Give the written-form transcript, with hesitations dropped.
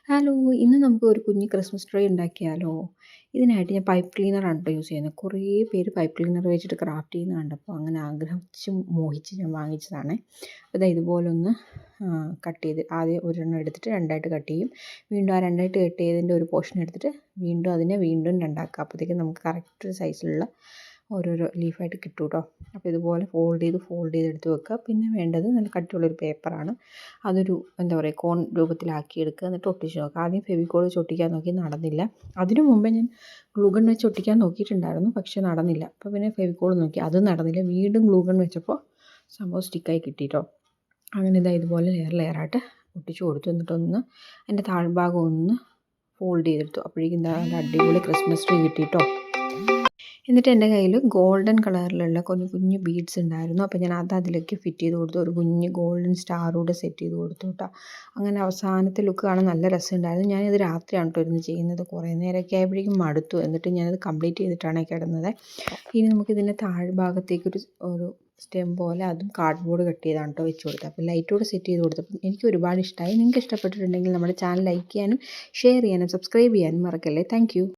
Hello, ഇന്ന് നമുക്ക് ഒരു കുഞ്ഞ് ക്രിസ്മസ് ട്രീ ഉണ്ടാക്കിയാലോ? ഇതിനായിട്ട് ഞാൻ പൈപ്പ് ക്ലീനറാണ് ട്ടോ യൂസ് ചെയ്യുന്നത്. കുറേ പേര് പൈപ്പ് ക്ലീനർ വെച്ചിട്ട് ക്രാഫ്റ്റ് ചെയ്യുന്നത് കണ്ടപ്പോൾ അങ്ങനെ ആഗ്രഹിച്ച് മോഹിച്ച് ഞാൻ വാങ്ങിച്ചതാണേ. അപ്പോൾ ദാ ഇതുപോലൊന്ന് കട്ട് ചെയ്ത് ആദ്യം ഒരെണ്ണം എടുത്തിട്ട് രണ്ടായിട്ട് കട്ട് ചെയ്യും. വീണ്ടും ആ രണ്ടായിട്ട് കട്ട് ചെയ്തതിൻ്റെ ഒരു പോർഷൻ എടുത്തിട്ട് വീണ്ടും അതിനെ വീണ്ടും രണ്ടാക്കുക. അപ്പോഴത്തേക്കും നമുക്ക് കറക്റ്റ് സൈസിലുള്ള ഓരോരോ ലീഫായിട്ട് കിട്ടും കേട്ടോ. അപ്പോൾ ഇതുപോലെ ഫോൾഡ് ചെയ്ത് എടുത്ത് വെക്കുക. പിന്നെ വേണ്ടത് നല്ല കട്ടിയുള്ളൊരു പേപ്പറാണ്. അതൊരു എന്താ പറയുക കോൺ രൂപത്തിലാക്കി എടുക്കുക. എന്നിട്ട് ഒട്ടിച്ച് നോക്കുക. ആദ്യം ഫെവിക്കോൾ വെച്ച് ഒട്ടിക്കാൻ നോക്കി, നടന്നില്ല. അതിനു മുമ്പേ ഞാൻ ഗ്ലൂഗൺ വെച്ച് ഒട്ടിക്കാൻ നോക്കിയിട്ടുണ്ടായിരുന്നു, പക്ഷേ നടന്നില്ല. അപ്പോൾ പിന്നെ ഫെവിക്കോൾ നോക്കി, അതും നടന്നില്ല. വീണ്ടും ഗ്ലൂഗൺ വെച്ചപ്പോൾ സംഭവം സ്റ്റിക്കായി കിട്ടി കേട്ടോ. അങ്ങനെ ഇതുപോലെ ലെയറായിട്ട് ഒട്ടിച്ച് കൊടുത്തു. എന്നിട്ടൊന്ന് അതിൻ്റെ താഴ്ഭാഗം ഒന്ന് ഫോൾഡ് ചെയ്തെടുത്തു. അപ്പോഴേക്കും നല്ല അടിപൊളി ക്രിസ്മസ് ട്രീ കിട്ടി കേട്ടോ. എന്നിട്ട് എൻ്റെ കയ്യിൽ ഗോൾഡൻ കളറിലുള്ള കുഞ്ഞു കുഞ്ഞു ബീഡ്സ് ഉണ്ടായിരുന്നു. അപ്പോൾ ഞാൻ അതിലേക്ക് ഫിറ്റ് ചെയ്ത് കൊടുത്തു. ഒരു കുഞ്ഞ് ഗോൾഡൻ സ്റ്റാർ കൂടെ സെറ്റ് ചെയ്ത് കൊടുത്തു കേട്ടോ. അങ്ങനെ അവസാനത്തെ ലുക്ക് കാണാൻ നല്ല രസമുണ്ടായിരുന്നു. ഞാനിത് രാത്രിയാണ് കേട്ടോ ഇരുന്ന് ചെയ്യുന്നത്. കുറേ നേരമൊക്കെ ആയപ്പോഴേക്കും മടുത്തു. എന്നിട്ട് ഞാനത് കംപ്ലീറ്റ് ചെയ്തിട്ടാണ് കിടന്നത്. ഇനി നമുക്കിതിൻ്റെ താഴ്ഭാഗത്തേക്കൊരു ഒരു സ്റ്റെം പോലെ അതും കാർഡ്ബോർഡ് കട്ട് ചെയ്താണ് കേട്ടോ വെച്ച് കൊടുത്തത്. അപ്പോൾ ലൈറ്റോടെ സെറ്റ് ചെയ്ത് കൊടുത്തപ്പോൾ എനിക്ക് ഒരുപാട് ഇഷ്ടമായി. നിങ്ങൾക്ക് ഇഷ്ടപ്പെട്ടിട്ടുണ്ടെങ്കിൽ നമ്മുടെ ചാനൽ ലൈക്ക് ചെയ്യാനും ഷെയർ ചെയ്യാനും സബ്സ്ക്രൈബ് ചെയ്യാനും മറക്കല്ലേ. താങ്ക്